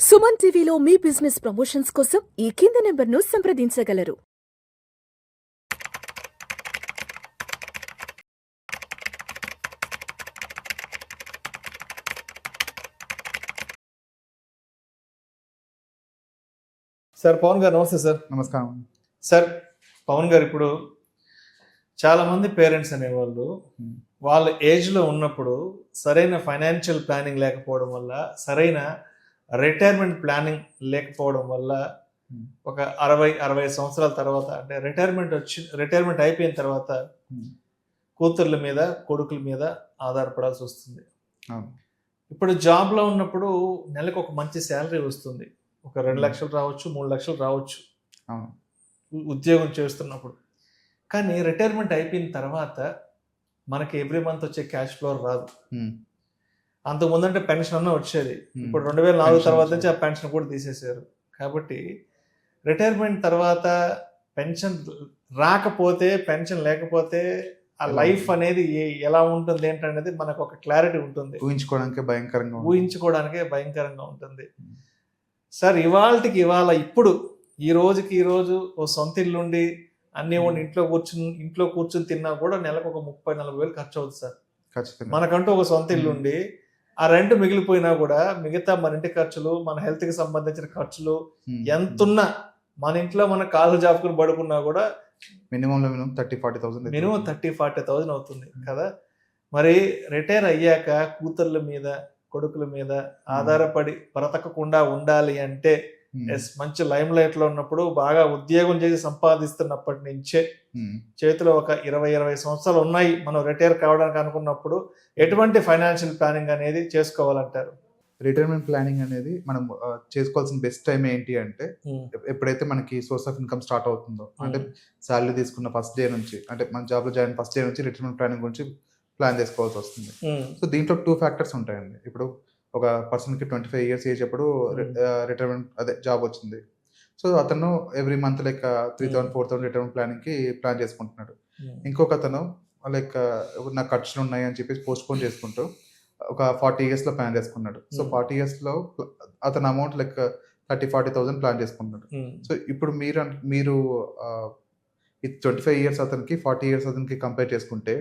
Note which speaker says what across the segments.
Speaker 1: సుమన్ టీవీలో మీ business promotions కోసం ఈ కింది నెంబర్ను సంప్రదించగలరు.
Speaker 2: సార్ పవన్ గారు నమస్తే సార్.
Speaker 3: నమస్కారం.
Speaker 2: సార్ పవన్ గారు, ఇప్పుడు చాలామంది పేరెంట్స్ అనేవాళ్ళు వాళ్ళ ఏజ్లో ఉన్నప్పుడు సరైన ఫైనాన్షియల్ ప్లానింగ్ లేకపోవడం వల్ల, సరైన రిటైర్మెంట్ ప్లానింగ్ లేకపోవడం వల్ల ఒక 60-65 సంవత్సరాల తర్వాత, అంటే రిటైర్మెంట్ అయిపోయిన తర్వాత కూతుర్ల మీద కొడుకుల మీద ఆధారపడాల్సి వస్తుంది. ఇప్పుడు జాబ్లో ఉన్నప్పుడు నెలకు ఒక మంచి శాలరీ వస్తుంది, ఒక 2 లక్షలు రావచ్చు, 3 లక్షలు రావచ్చు ఉద్యోగం చేస్తున్నప్పుడు. కానీ రిటైర్మెంట్ అయిపోయిన తర్వాత మనకి ఎవ్రీ మంత్ వచ్చే క్యాష్ ఫ్లో రాదు. అంతకుముందు అంటే పెన్షన్ అన్న వచ్చేది, ఇప్పుడు 2004 తర్వాత నుంచి ఆ పెన్షన్ కూడా తీసేశారు. కాబట్టి రిటైర్మెంట్ తర్వాత పెన్షన్ రాకపోతే, పెన్షన్ లేకపోతే ఆ లైఫ్ అనేది ఎలా ఉంటుంది ఏంటనేది మనకు ఒక క్లారిటీ ఉంటుంది,
Speaker 3: ఊహించుకోవడానికే భయంకరంగా ఉంటుంది. సార్ ఇవాళ ఇప్పుడు ఈ రోజు ఓ సొంత ఇల్లు ఉండి అన్నీ ఇంట్లో కూర్చుని తిన్నా కూడా నెలకు ఒక 30-40 వేలు ఖర్చు అవుతుంది సార్. మనకంటూ ఒక సొంత ఇల్లు ఉండి ఆ రెంట్ మిగిలిపోయినా కూడా మిగతా మన ఇంటి ఖర్చులు, మన హెల్త్ కి సంబంధించిన ఖర్చులు ఎంతున్నా, మన ఇంట్లో మన కాళ్ళు జాపుకుని పడుకున్నా కూడా మినిమం 30-40,000
Speaker 2: అవుతుంది కదా. మరి రిటైర్ అయ్యాక కూతుర్ల మీద కొడుకుల మీద ఆధారపడి బ్రతకకుండా ఉండాలి అంటే, మంచి లైమ్ లైట్ లో ఉన్నప్పుడు బాగా ఉద్యోగం చేసి సంపాదిస్తున్నప్పటి నుంచే చేతిలో ఒక 20 సంవత్సరాలు ఉన్నాయి మనం రిటైర్ కావడానికి అనుకున్నప్పుడు, ఎటువంటి ఫైనాన్షియల్ ప్లానింగ్ అనేది చేసుకోవాలంటారు?
Speaker 3: రిటైర్మెంట్ ప్లానింగ్ అనేది మనం చేసుకోవాల్సిన బెస్ట్ టైం ఏంటి అంటే, ఎప్పుడైతే మనకి సోర్స్ ఆఫ్ ఇన్కమ్ స్టార్ట్ అవుతుందో, అంటే శాలరీ తీసుకున్న ఫస్ట్ డే నుంచి, అంటే మన జాబ్ లో జాయిన్ ఫస్ట్ డే నుంచి రిటైర్మెంట్ ప్లానింగ్ గురించి ప్లాన్ చేసుకోవాల్సి వస్తుంది. సో దీంట్లో 2 ఫ్యాక్టర్స్ ఉంటాయండి. ఇప్పుడు ఒక పర్సన్కి 25 ఇయర్స్ ఏజ్ అప్పుడు రిటైర్మెంట్ జాబ్ వచ్చింది. సో అతను every month like 3,000-4,000 retirement plan చేసుకుంటున్నాడు. ఇంకొక అతను లైక్ నాకు ఖర్చులు ఉన్నాయి అని చెప్పేసి పోస్ట్ పోన్ చేసుకుంటూ ఒక 40 ఇయర్స్ లో ప్లాన్ చేసుకున్నాడు. సో 40 ఇయర్స్ లో అతను అమౌంట్ లైక్ 30,000-40,000 ప్లాన్ చేసుకున్నాడు. సో ఇప్పుడు మీరు 25 ఇయర్స్ అతనికి 40 ఇయర్స్ అతనికి కంపేర్ చేసుకుంటే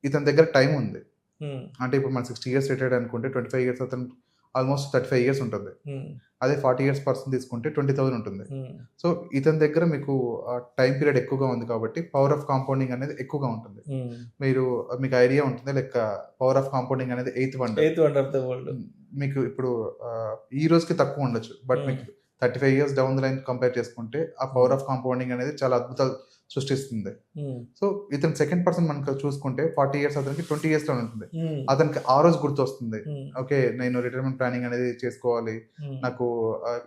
Speaker 3: ఇతని దగ్గర టైం ఉంది. అంటే ఇప్పుడు మన 60 ఇయర్స్ రిటైర్డ్ అనుకుంటే 25 ఇయర్స్ అతను ఆల్మోస్ట్ 35 ఇయర్స్ ఉంటుంది. అదే 40 ఇయర్స్ పర్సన్ తీసుకుంటే 20,000 ఉంటుంది. సో ఇతని దగ్గర మీకు టైం పీరియడ్ ఎక్కువగా ఉంది కాబట్టి పవర్ ఆఫ్ కాంపౌండింగ్ అనేది ఎక్కువగా ఉంటుంది. మీకు ఐడియా ఉంటుంది లైక్ పవర్ ఆఫ్ కాంపౌండింగ్ అనేది 8th వండర్. మీకు ఇప్పుడు ఈ రోజుకి తక్కువ ఉండొచ్చు, బట్ మీకు 35 years down the line compare చేసుకుంటే ఆ పవర్ ఆఫ్ కాంపౌండింగ్ అనేది చాలా అద్భుతాలు సృష్టిస్తుంది. సో ఇతను సెకండ్ పర్సన్ మనకు చూసుకుంటే 40 ఇయర్స్ అతనికి 20 ఇయర్స్ లో ఉంటుంది. అతనికి ఆ రోజు గుర్తొస్తుంది, ఓకే నేను రిటైర్మెంట్ ప్లానింగ్ అనేది చేసుకోవాలి, నాకు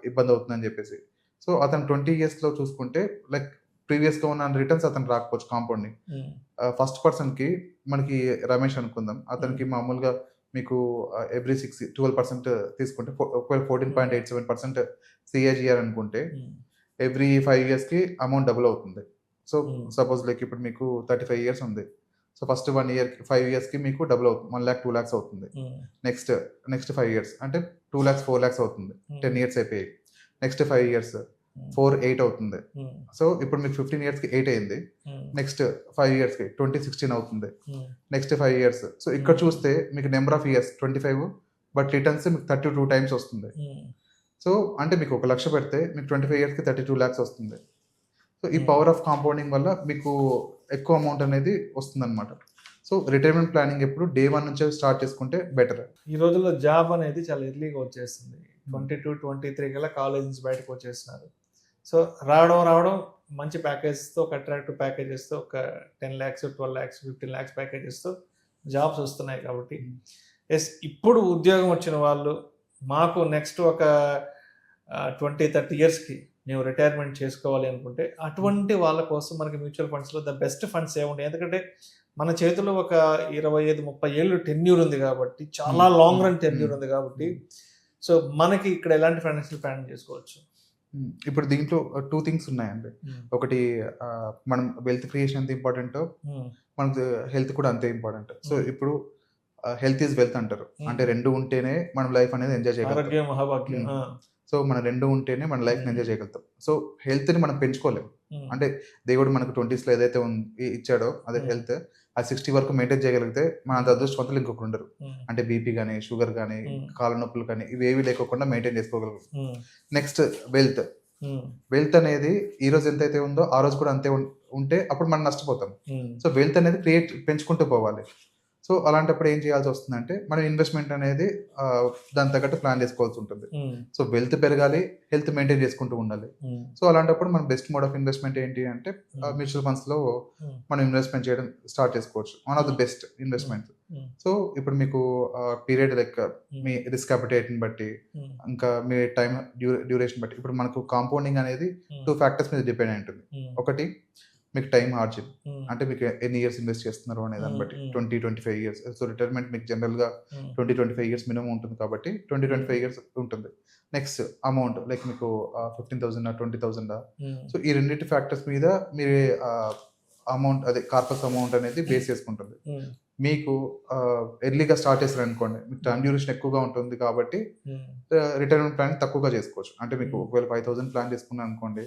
Speaker 3: ఇబ్బంది అవుతుంది అని చెప్పేసి. సో అతను 20 ఇయర్స్ లో చూసుకుంటే లైక్ ప్రీవియస్ గా ఉన్న రిటర్న్స్ అతను రాకపోవచ్చు కాంపౌండింగ్. ఫస్ట్ పర్సన్ కి మనకి రమేష్ అనుకుందాం, అతనికి మామూలుగా మీకు ఎవ్రీ 12% తీసుకుంటే, ఒకవేళ 14.87% సిఏజిఆర్ అనుకుంటే ఎవ్రీ 5 ఇయర్స్ కి అమౌంట్ డబుల్ అవుతుంది. సో సపోజ్ లైక్ ఇప్పుడు మీకు 35 ఇయర్స్ ఉంది. సో ఫస్ట్ 1 ఇయర్ 5 ఇయర్స్ కి మీకు డబుల్ అవుతుంది, 1 lakh 2 lakhs అవుతుంది. నెక్స్ట్ 5 ఇయర్స్ అంటే 2 lakhs 4 lakhs అవుతుంది. 10 ఇయర్స్ అయిపోయి నెక్స్ట్ 5 ఇయర్స్ 4-8 అవుతుంది. సో ఇప్పుడు మీకు 15 ఇయర్స్ కి 8 అయింది. నెక్స్ట్ 5 ఇయర్స్ కి 20-16 అవుతుంది. Next 5 years. సో ఇక్కడ చూస్తే మీకు number of years 25, but returns మీకు 32 టైమ్స్ వస్తుంది. సో అంటే మీకు 1 లక్ష పెడితే మీకు 25 ఇయర్స్ కి 32 lakhs వస్తుంది. సో ఈ పవర్ ఆఫ్ కాంపౌండింగ్ వల్ల మీకు ఎక్కువ అమౌంట్ అనేది వస్తుంది అనమాట. సో రిటైర్మెంట్ ప్లానింగ్ ఎప్పుడు డే 1 నుంచే స్టార్ట్ చేసుకుంటే బెటర్.
Speaker 2: ఈ రోజుల్లో జాబ్ అనేది చాలా ఎర్లీగా వచ్చేస్తుంది. 22-23 కల్లా కాలేజ్ నుంచి బయటకు వచ్చేస్తున్నారు. సో రావడం మంచి ప్యాకేజెస్తో, ఒక అట్రాక్టివ్ ప్యాకేజెస్తో, ఒక 10 lakhs 12 lakhs 15 lakhs ప్యాకేజెస్తో జాబ్స్ వస్తున్నాయి. కాబట్టి ఇప్పుడు ఉద్యోగం వచ్చిన వాళ్ళు మాకు నెక్స్ట్ ఒక 20-30 ఇయర్స్కి మేము రిటైర్మెంట్ చేసుకోవాలి అనుకుంటే, అటువంటి వాళ్ళ కోసం మనకి మ్యూచువల్ ఫండ్స్లో ద బెస్ట్ ఫండ్స్ ఏముంటాయి? ఎందుకంటే మన చేతిలో ఒక 25-30 ఏళ్ళు టెన్యూర్ ఉంది కాబట్టి, చాలా లాంగ్ రన్ టెన్యూర్ ఉంది కాబట్టి, సో మనకి ఇక్కడ ఎలాంటి ఫైనాన్షియల్ ప్లానింగ్ చేసుకోవచ్చు?
Speaker 3: ఇప్పుడు దీంట్లో 2 థింగ్స్ ఉన్నాయండి. ఒకటి మనం వెల్త్ క్రియేషన్ ఎంత ఇంపార్టెంట్, మనకు హెల్త్ కూడా అంతే ఇంపార్టెంట్. సో ఇప్పుడు హెల్త్ ఈజ్ వెల్త్ అంటారు, అంటే 2 ఉంటేనే మనం లైఫ్ అనేది ఎంజాయ్ చేయగలం.
Speaker 2: ఆరోగ్యం మహాభాగ్యం.
Speaker 3: సో మన రెండు ఉంటేనే మన లైఫ్ ఎంజాయ్ చేయగలుగుతాం. సో హెల్త్ని మనం పెంచుకోలేము. అంటే దేవుడు మనకు 20s లో ఏదైతే ఇచ్చాడో అదే హెల్త్, ఆ 60 వరకు మెయింటైన్ చేయగలిగితే మన అంత అదృష్టవంతులు ఇంకొకరు ఉండరు. అంటే బీపీ కానీ, షుగర్ కానీ, కాళ్ళ నొప్పులు కానీ ఇవేవి లేకోకుండా మెయింటైన్ చేసుకోగలరు. Next wealth. వెల్త్ అనేది ఈ రోజు ఎంతైతే ఉందో ఆ రోజు కూడా అంతే ఉంటే అప్పుడు మనం నష్టపోతాం. సో వెల్త్ అనేది పెంచుకుంటూ పోవాలి. సో అలాంటప్పుడు ఏం చేయాల్సి వస్తుందంటే మనం ఇన్వెస్ట్మెంట్ అనేది దాని తగ్గట్టు ప్లాన్ చేసుకోవాల్సి ఉంటుంది. సో వెల్త్ పెరగాలి, హెల్త్ మెయింటైన్ చేసుకుంటూ ఉండాలి. సో అలాంటప్పుడు మన బెస్ట్ మోడ్ ఆఫ్ ఇన్వెస్ట్మెంట్ ఏంటి అంటే మ్యూచువల్ ఫండ్స్ లో మనం ఇన్వెస్ట్మెంట్ చేయడం స్టార్ట్ చేసుకోవచ్చు. One of the best investment. So ఇప్పుడు మీకు పీరియడ్ లైక్ మీ రిస్క్ అపిటైట్ని బట్టి, ఇంకా మీ టైం డ్యూరేషన్ బట్టి, ఇప్పుడు మనకు కాంపౌండింగ్ అనేది 2 factors మీద డిపెండ్ అయి ఉంటుంది. ఒకటి మీకు టైం మార్జిన్, అంటే మీకు ఎన్ని ఇయర్స్ ఇన్వెస్ట్ చేస్తున్నారు అనే దాన్ని బట్టి 20-25 years. సో రిటైర్మెంట్ మీకు జనరల్గా 20-25 years మినిమం ఉంటుంది కాబట్టి 20-25 years ఉంటుంది. నెక్స్ట్ అమౌంట్ లైక్ మీకు 15,000 20,000. సో ఈ రెండింటి ఫ్యాక్టర్స్ మీద మీరు అమౌంట్ అదే కార్పస్ అమౌంట్ అనేది బేస్ చేసుకుంటుంది. మీకు ఎర్లీగా స్టార్ట్ చేస్తారు అనుకోండి, మీకు టైం డ్యూరేషన్ ఎక్కువగా ఉంటుంది కాబట్టి రిటైర్మెంట్ ప్లాన్ తక్కువగా చేసుకోవచ్చు. అంటే మీకు ఒకవేళ 5,000 ప్లాన్ చేసుకున్నాను అనుకోండి,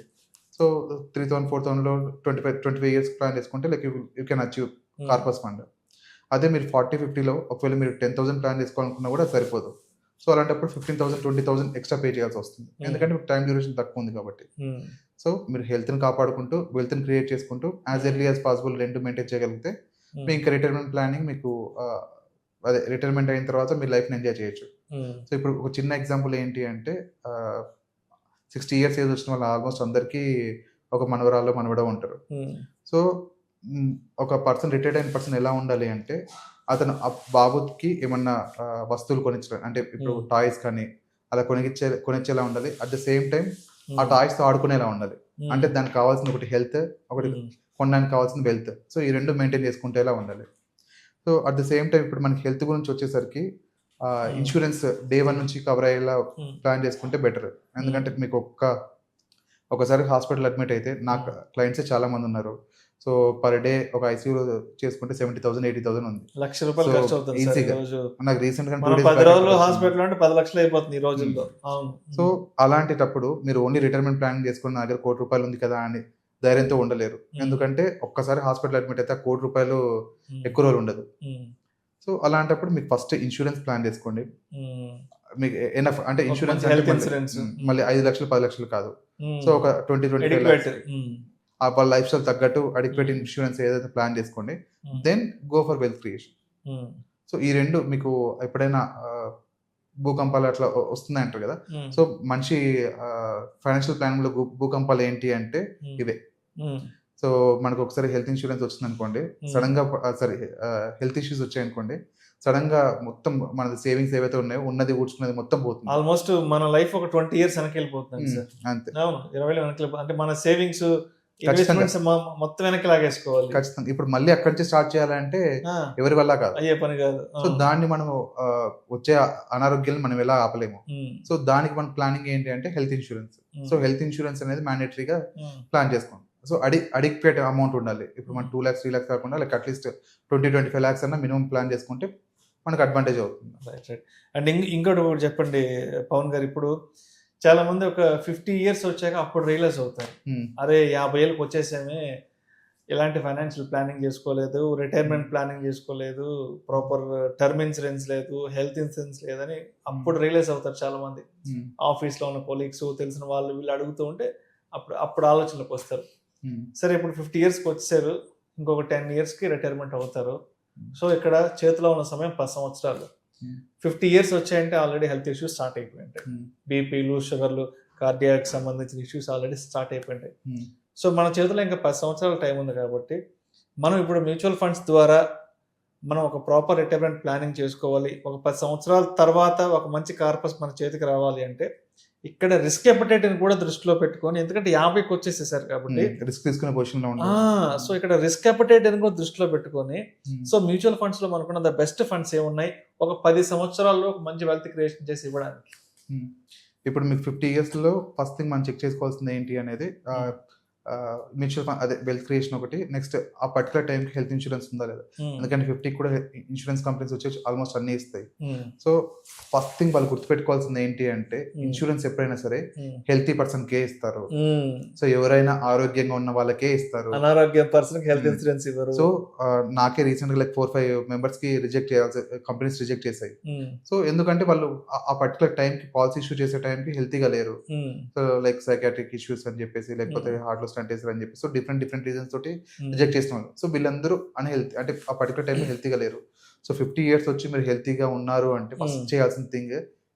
Speaker 3: సో 3,000 4,000లో 25 years ప్లాన్ చేసుకుంటే like you can achieve corpus fund. అదే మీరు 40-50లో ఒకవేళ మీరు 10,000 ప్లాన్ చేసుకోవాలనుకున్నా కూడా సరిపోదు. సో అలాంటప్పుడు 15,000 20,000 ఎక్స్ట్రా పే చేయాల్సి వస్తుంది, ఎందుకంటే మీకు టైం డ్యూరేషన్ తక్కువ ఉంది కాబట్టి. సో మీరు హెల్త్ని కాపాడుకుంటూ వెల్త్ని క్రియేట్ చేసుకుంటూ యాజ్ ఎర్లీ యాజ్ పాసిబుల్ రెండు మెయింటైన్ చేయగలిగితే మీ ఇంకా రిటైర్మెంట్ ప్లానింగ్ మీకు అదే రిటైర్మెంట్ అయిన తర్వాత మీ లైఫ్ని ఎంజాయ్ చేయొచ్చు. సో ఇప్పుడు ఒక చిన్న ఎగ్జాంపుల్ ఏంటి అంటే 60 years ఏజ్ వచ్చిన వాళ్ళు ఆల్మోస్ట్ అందరికీ ఒక మనవరాల్లో మనవడ ఉంటారు. సో ఒక పర్సన్ రిటైర్డ్ అయిన పర్సన్ ఎలా ఉండాలి అంటే అతను ఆ బాబుకి ఏమన్నా వస్తువులు కొనిచ్చడం, అంటే ఇప్పుడు టాయ్స్ కానీ అలా కొనిచ్చేలా ఉండాలి. అట్ ద సేమ్ టైం ఆ టాయ్స్తో ఆడుకునేలా ఉండాలి. అంటే దానికి కావాల్సిన ఒకటి హెల్త్, ఒకటి కొనడానికి కావాల్సిన వెల్త్. సో ఈ రెండు మెయింటైన్ చేసుకుంటేలా ఉండాలి. So at the same time ఇప్పుడు మనకి హెల్త్ గురించి వచ్చేసరికి ఇన్సూరెన్స్ day 1 నుంచి కవర్ అయ్యేలా ప్లాన్ చేసుకుంటే బెటర్. ఎందుకంటే మీకు ఒకసారి హాస్పిటల్ అడ్మిట్ అయితే నాకు క్లయింట్సే చాలా మంది ఉన్నారు. సో పర్ డే ఒక ఐసీయూలో చేసుకుంటే 70,000 80,000 ఉంది.
Speaker 2: ₹1,00,000 ఖర్చు అవుతుంది
Speaker 3: ఈజీగా. నాకు రీసెంట్ గా
Speaker 2: 10 రోజులు హాస్పిటల్ అంటే 10 లక్షలు అయిపోతుంది ఈ రోజుల్లో.
Speaker 3: సో అలాంటిటప్పుడు మీరు ఓన్లీ రిటైర్మెంట్ ప్లాన్ చేసుకుని నా దగ్గర ₹1,00,00,000 ఉంది కదా అని ధైర్యంతో ఉండలేరు. ఎందుకంటే ఒక్కసారి హాస్పిటల్ అడ్మిట్ అయితే ₹1,00,00,000 ఎక్కువ రోజులు ఉండదు. సో అలాంటప్పుడు మీకు ఫస్ట్ ఇన్సూరెన్స్ ప్లాన్ చేసుకోండి. మీకు ఎనఫ్ అంటే ఇన్సూరెన్స్ మళ్ళీ 5 లక్షలు 10 లక్షలు కాదు. సో ఒక 20-25 lakhs వాళ్ళ లైఫ్ స్టైల్ తగ్గట్టు అడిక్వేట్ ఇన్సూరెన్స్ ఏదైతే ప్లాన్ చేసుకోండి. Then go for wealth creation. So ఈ రెండు మీకు ఎప్పుడైనా భూకంపాలు అట్లా వస్తున్నాయి అంటారు కదా. సో మంచి ఫైనాన్షియల్ ప్లానింగ్ లో భూకంపాలు ఏంటి అంటే ఇవే. సో మనకు ఒకసారి హెల్త్ ఇన్సూరెన్స్ వచ్చింది అనుకోండి, సడన్ గా హెల్త్ ఇష్యూస్ వచ్చాయనుకోండి, సడన్ గా మొత్తం మన సేవింగ్స్ ఏవైతే ఉన్నాయో ఉన్నది ఊడ్చుకున్నది మొత్తం పోతుంది.
Speaker 2: ఆల్మోస్ట్ మన లైఫ్ ఒక 20 years వెనక్కి వెళ్ళిపోతుంది సార్.
Speaker 3: అంతే.
Speaker 2: అవును, 20 వెనక్కి వెళ్ళిపోతుంది. అంటే మన సేవింగ్స్ మొత్తం వెనక్కి లాగేసుకోవాలి
Speaker 3: ఖచ్చితంగా. ఇప్పుడు మళ్ళీ అక్కడి నుంచి స్టార్ట్ చేయాలంటే ఎవరి వల్ల కాదు,
Speaker 2: అయ్యే పని కాదు.
Speaker 3: సో దాన్ని మనం వచ్చే అనారోగ్యాలను మనం ఎలా ఆపలేము. సో దానికి మన ప్లానింగ్ ఏంటి అంటే health insurance. So health insurance అనేది మ్యాండేటరీగా ప్లాన్ చేసుకోండి. సో అడిక్వేట్ అమౌంట్ ఉండాలి. ఇప్పుడు మనం 2 lakhs 3 lakhs కాకుండా లైక్ అట్లీస్ట్ 20-25 lakhs అన్న మినిమం ప్లాన్ చేసుకుంటే మనకు అడ్వాంటేజ్ అవుతుంది.
Speaker 2: రైట్. అండ్ ఇంకోటి చెప్పండి పవన్ గారు, ఇప్పుడు చాలా మంది ఒక 50 years వచ్చాక అప్పుడు రియలైజ్ అవుతారు, అరే 50 ఏళ్ళకి వచ్చేసామే, ఎలాంటి ఫైనాన్షియల్ ప్లానింగ్ చేసుకోలేదు, రిటైర్మెంట్ ప్లానింగ్ చేసుకోలేదు, ప్రాపర్ టర్మ్ ఇన్సూరెన్స్ లేదు, హెల్త్ ఇన్సూరెన్స్ లేదని అప్పుడు రియలైజ్ అవుతారు చాలా మంది. ఆఫీస్లో ఉన్న కొలీగ్స్, తెలిసిన వాళ్ళు వీళ్ళు అడుగుతూ ఉంటే అప్పుడు ఆలోచనలకు వస్తారు. సరే ఇప్పుడు 50 yearsకి వచ్చారు, ఇంకొక 10 yearsకి రిటైర్మెంట్ అవుతారు. సో ఇక్కడ చేతిలో ఉన్న సమయం 10 సంవత్సరాలు. 50 years వచ్చాయంటే ఆల్రెడీ హెల్త్ ఇష్యూస్ స్టార్ట్ అయిపోయింటాయి. బీపీలు, షుగర్లు, కార్డియాక్ సంబంధించిన ఇష్యూస్ ఆల్రెడీ స్టార్ట్ అయిపోయింటాయి. సో మన చేతిలో ఇంకా 10 సంవత్సరాల టైం ఉంది కాబట్టి మనం ఇప్పుడు మ్యూచువల్ ఫండ్స్ ద్వారా మనం ఒక ప్రాపర్ రిటైర్మెంట్ ప్లానింగ్ చేసుకోవాలి. ఒక 10 సంవత్సరాల తర్వాత ఒక మంచి కార్పస్ మన చేతికి రావాలి అంటే ఇక్కడ రిస్క్ అపెటైట్ కూడా దృష్టిలో పెట్టుకొని, ఎందుకంటే 50కి వచ్చేసేసారు కాబట్టి
Speaker 3: రిస్క్ తీసుకునే పొజిషన్ లో ఉన్నాం.
Speaker 2: సో ఇక్కడ రిస్క్ అపెటైట్ కూడా దృష్టిలో పెట్టుకొని, సో మ్యూచువల్ ఫండ్స్ లో మనకున్న ద బెస్ట్ ఫండ్స్ ఏమున్నాయి ఒక 10 సంవత్సరాల్లో ఒక మంచి వెల్త్ క్రియేషన్ చేసి ఇవ్వడానికి.
Speaker 3: ఇప్పుడు మీకు 50 years లో ఫస్ట్ థింగ్ మనం చెక్ చేసుకోవాల్సింది ఏంటి అనేది మ్యూచువల్ ఫండ్ అదే వెల్త్ క్రియేషన్ ఒకటి, నెక్స్ట్ ఆ పర్టికులర్ టైంకి హెల్త్ ఇన్సూరెన్స్ ఉందా లేదా, ఎందుకంటే 50 కూడా ఇన్సూరెన్స్ కంపెనీస్ వచ్చి ఆల్మోస్ట్ అన్ని ఇస్తాయి. సో ఫస్ట్ థింగ్ వాళ్ళు గుర్తుపెట్టుకోవాల్సింది ఏంటి అంటే ఇన్సూరెన్స్ ఎప్పుడైనా సరే హెల్తీ పర్సన్కే ఇస్తారు. సో ఎవరైనా ఆరోగ్యంగా ఉన్న వాళ్ళకే ఇస్తారు,
Speaker 2: అనారోగ్య పర్సన్ హెల్త్ ఇన్సూరెన్స్ ఇవ్వరు.
Speaker 3: సో నాకే రీసెంట్ గా 4-5 మెంబర్స్ కి రిజెక్ట్ చేయాల్సి కంపెనీస్ రిజెక్ట్ చేశాయి. సో ఎందుకంటే వాళ్ళు ఆ పర్టికులర్ టైం కి పాలసీ ఇష్యూ చేసే టైంకి హెల్తీగా లేరు. సో లైక్ సైకాట్రిక్ ఇష్యూస్ అని చెప్పేసి, లేకపోతే హార్ట్ లో స్టంట్ వేసారు అని చెప్పి, సో డిఫరెంట్ రీజన్స్ తోటి రిజెక్ట్ చేస్తున్నారు. సో వీళ్ళందరూ అన్హెల్తీ, అంటే ఆ పర్టికులర్ టైంలో హెల్తీగా లేరు. సో 50 years వచ్చి మీరు హెల్తీగా ఉన్నారు అంటే ఫస్ట్ చేయాల్సిన థింగ్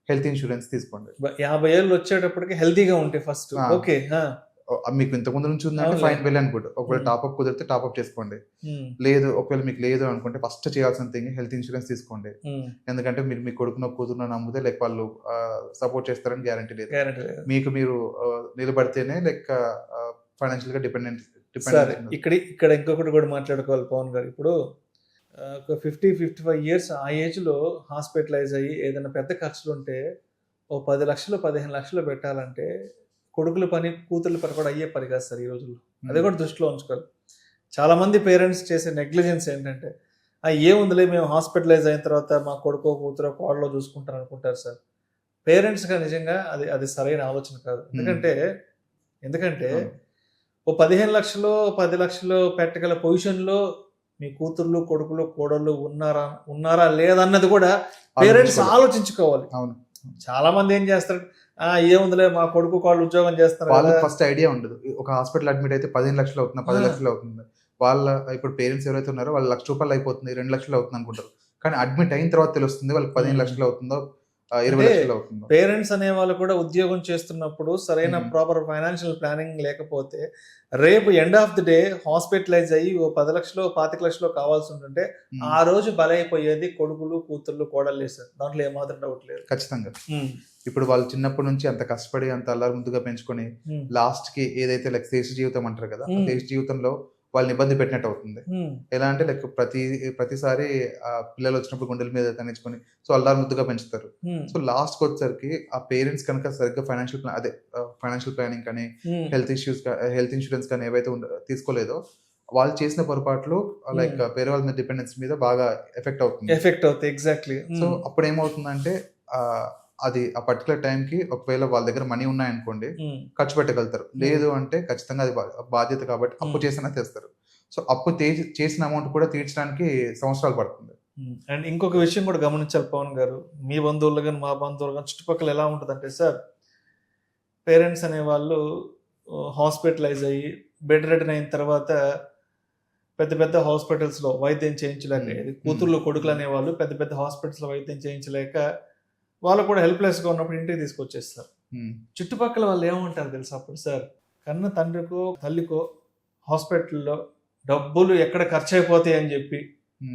Speaker 3: హెల్త్ ఇన్సూరెన్స్ తీసుకోండి.
Speaker 2: 50 ఏళ్ళు వచ్చేటప్పటికి హెల్తీగా ఉంటే ఫస్ట్ ఓకే.
Speaker 3: మీకు ఇంతకు ముందు నుంచి ఉందంటే ఫైన్ వెల్ అనుకుంటు, ఒకవేళ టాప్అప్ కుదిరితే టాప్అప్ చేసుకోండి. లేదు ఒకవేళ మీకు లేదు అనుకుంటే ఫస్ట్ చేయాల్సిన థింగ్ హెల్త్ ఇన్సూరెన్స్ తీసుకోండి. ఎందుకంటే మీరు మీ కొడుకునో కూతురునో నమ్మితే లైక్ వాళ్ళు సపోర్ట్ చేస్తారని గ్యారంటీ లేదు. మీకు మీరు నిలబడితేనే లైక్ ఫైనాన్షియల్ గా డిపెండెంట్.
Speaker 2: ఇక్కడ ఇంకొకటి కూడా మాట్లాడుకోవాలి పవన్ గారు. ఇప్పుడు ఒక 50-55 years ఆ ఏజ్లో హాస్పిటలైజ్ అయ్యి ఏదైనా పెద్ద ఖర్చులు ఉంటే ఓ 10 లక్షలు 15 లక్షలు పెట్టాలంటే కొడుకుల పని కూతుర్ల పని కూడా అయ్యే పని కాదు సార్ ఈ రోజుల్లో. అది కూడా దృష్టిలో ఉంచుకోవాలి. చాలా మంది పేరెంట్స్ చేసే నెగ్లిజెన్స్ ఏంటంటే ఏముందిలే మేము హాస్పిటలైజ్ అయిన తర్వాత మా కొడుకో కూతురో కోడలో చూసుకుంటారు అనుకుంటారు సార్. పేరెంట్స్గా నిజంగా అది సరైన ఆలోచన కాదు. ఎందుకంటే ఓ 15 లక్షలు 10 లక్షలు పెట్టగల పొజిషన్లో మీ కూతుర్లు కొడుకులు కోడళ్ళు ఉన్నారా లేదన్నది కూడా పేరెంట్స్ ఆలోచించుకోవాలి.
Speaker 3: అవును,
Speaker 2: చాలా మంది ఏం చేస్తారు, ఏముందిలే మా కొడుకు వాళ్ళు ఉద్యోగం చేస్తారు,
Speaker 3: వాళ్ళకి ఫస్ట్ ఐడియా ఉండదు. ఒక హాస్పిటల్ అడ్మిట్ అయితే 15 లక్షలు అవుతుంది, 10 లక్షలు అవుతుంది. వాళ్ళ ఇప్పుడు పేరెంట్స్ ఎవరైతే ఉన్నారో వాళ్ళు ₹1,00,000 అయిపోతుంది, 2 లక్షలు అవుతుంది అనుకుంటారు. కానీ అడ్మిట్ అయిన తర్వాత తెలుస్తుంది వాళ్ళకి 15 లక్షలు అవుతుందో 20 లక్షలు అవుతుందో.
Speaker 2: పేరెంట్స్ అనే వాళ్ళు కూడా ఉద్యోగం చేస్తున్నప్పుడు సరైన ప్రాపర్ ఫైనాన్షియల్ ప్లానింగ్ లేకపోతే రేపు end of the day hospitalise అయ్యి ఓ 10 లక్షలు 25 లక్షలు కావాల్సి ఉంటుంటే ఆ రోజు బలైపోయేది కొడుకులు కూతుర్లు కోడలు సార్. దాంట్లో ఏమాత్రం డౌట్ లేదు.
Speaker 3: ఖచ్చితంగా. ఇప్పుడు వాళ్ళు చిన్నప్పటి నుంచి అంత కష్టపడి అంత అల్లరి ముందుగా పెంచుకొని లాస్ట్ కి ఏదైతే లైక్ శేష జీవితం అంటారు కదా, శేష జీవితంలో వాళ్ళని ఇబ్బంది పెట్టినట్టు అవుతుంది. ఎలా అంటే లైక్ ప్రతిసారి ఆ పిల్లలు వచ్చినప్పుడు గుండెల మీద తనించుకొని సో అల్లారు ముద్దుగా పెంచుతారు. సో లాస్ట్ కి వచ్చేసరికి ఆ పేరెంట్స్ కనుక సరిగ్గా ఫైనాన్షియల్ ప్లానింగ్ కానీ హెల్త్ ఇన్సూరెన్స్ కానీ ఏవైతే తీసుకోలేదో వాళ్ళు చేసిన పొరపాట్లు లైక్ వేరే వాళ్ళ మీద డిపెండెన్స్ మీద బాగా ఎఫెక్ట్ అవుతుంది.
Speaker 2: ఎగ్జాక్ట్లీ.
Speaker 3: సో అప్పుడు ఏమవుతుందంటే అది ఆ పర్టికులర్ టైంకి ఒకవేళ వాళ్ళ దగ్గర మనీ ఉన్నాయనుకోండి ఖర్చు పెట్టగలుగుతారు, లేదు అంటే ఖచ్చితంగా అది బాధ్యత కాబట్టి అప్పు చేసినా తెస్తారు. సో అప్పు చేసిన అమౌంట్ కూడా తీర్చడానికి సంవత్సరాలు పడుతుంది.
Speaker 2: అండ్ ఇంకొక విషయం కూడా గమనించాలి పవన్ గారు, మీ బంధువులు కానీ మా బంధువులు కానీ చుట్టుపక్కల ఎలా ఉంటుంది అంటే సార్, పేరెంట్స్ అనే వాళ్ళు హాస్పిటలైజ్ అయ్యి బెడ్ రెడీ అయిన తర్వాత పెద్ద పెద్ద హాస్పిటల్స్లో వైద్యం చేయించలేక, కూతుర్లు కొడుకులు అనేవాళ్ళు పెద్ద పెద్ద హాస్పిటల్స్లో వైద్యం చేయించలేక వాళ్ళు కూడా హెల్ప్లెస్గా ఉన్నప్పుడు ఇంటికి తీసుకొచ్చేస్తారు. చుట్టుపక్కల వాళ్ళు ఏమంటారు తెలుసా అప్పుడు సార్, కన్న తండ్రికో తల్లికో హాస్పిటల్లో డబ్బులు ఎక్కడ ఖర్చు అయిపోతాయి అని చెప్పి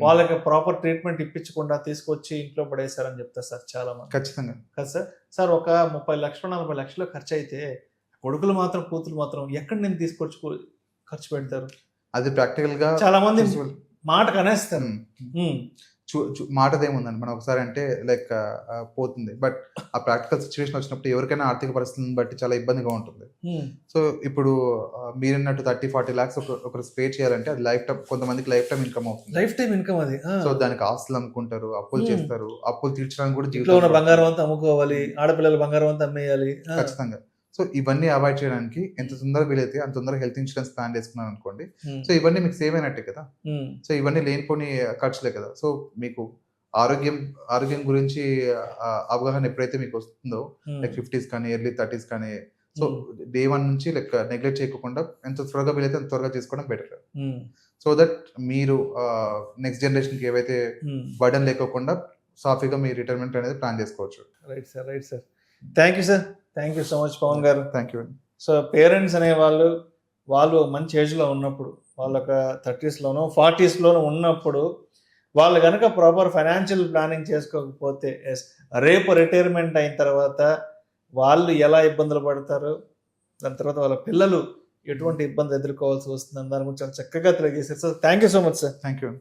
Speaker 2: వాళ్ళకి ప్రాపర్ ట్రీట్మెంట్ ఇప్పించకుండా తీసుకొచ్చి ఇంట్లో పడేశారని చెప్తారు సార్ చాలా మంది.
Speaker 3: ఖచ్చితంగా
Speaker 2: కదా సార్ ఒక 30 లక్షలు 40 లక్షలు ఖర్చు అయితే కొడుకులు మాత్రం కూతురు మాత్రం ఎక్కడ నేను తీసుకొచ్చి ఖర్చు పెడతారు?
Speaker 3: అది ప్రాక్టికల్ గా
Speaker 2: చాలా మంది మాటకు అనేస్తారు.
Speaker 3: మాటదేముందండి, మనం ఒకసారి అంటే లైక్ పోతుంది, బట్ ఆ ప్రాక్టికల్ సిచ్యువేషన్ వచ్చినప్పుడు ఎవరికైనా ఆర్థిక పరిస్థితులను బట్టి చాలా ఇబ్బందిగా ఉంటుంది. సో ఇప్పుడు మీరన్నట్టు 30-40 lakhs ఒకరు పే చేయాలంటే అది లైఫ్ టైం, కొంతమందికి లైఫ్ టైం ఇన్కమ్ అవుతుంది.
Speaker 2: లైఫ్ టైం ఇన్కమ్ అది. సో
Speaker 3: దానికి ఆస్తులు అమ్ముకుంటారు, అప్పులు చేస్తారు, అప్పులు తీర్చడానికి కూడా
Speaker 2: జీవితంలో బంగారం అంతా అమ్ముకోవాలి, ఆడపిల్లలు బంగారం అంతా అమ్మేయాలి.
Speaker 3: ఖచ్చితంగా. సో ఇవన్నీ అవాయిడ్ చేయడానికి ఎంత తొందరగా వీలైతే అంత తొందరగా హెల్త్ ఇన్సూరెన్స్ ప్లాన్ చేసుకున్నాను అనుకోండి, సో ఇవన్నీ మీకు సేవ్ అయినట్టే కదా. సో ఇవన్నీ లేనిపోని ఖర్చులే కదా. సో మీకు ఆరోగ్యం గురించి అవగాహన ఎప్పుడైతే మీకు వస్తుందో లైక్ 50s కానీ ఎర్లీ 30s కానీ, సో డే 1 నుంచి లైక్ నెగ్లెక్ట్ చేయకుండా ఎంత త్వరగా వీలైతే అంత త్వరగా చేసుకోవడం బెటర్. సో దట్ మీరు నెక్స్ట్ జనరేషన్కి ఏవైతే బర్డన్ లేకోకుండా సాఫీగా మీ రిటైర్మెంట్ అనేది ప్లాన్ చేసుకోవచ్చు.
Speaker 2: Right sir. Thank you sir. Thank you so much Pavan garu.
Speaker 3: Thank you.
Speaker 2: So parents అనే వాళ్ళు మంచి ఏజ్లో ఉన్నప్పుడు, వాళ్ళొక 30s లోనో 40s లోనో ఉన్నప్పుడు వాళ్ళు కనుక ప్రాపర్ ఫైనాన్షియల్ ప్లానింగ్ చేసుకోకపోతే రేపు రిటైర్మెంట్ అయిన తర్వాత వాళ్ళు ఎలా ఇబ్బందులు పడతారు, దాని తర్వాత వాళ్ళ పిల్లలు ఎటువంటి ఇబ్బంది ఎదుర్కోవాల్సి వస్తుందని దాని గురించి చాలా చక్కగా తెలియజేశారు. So thank you so much sir.
Speaker 3: Thank you.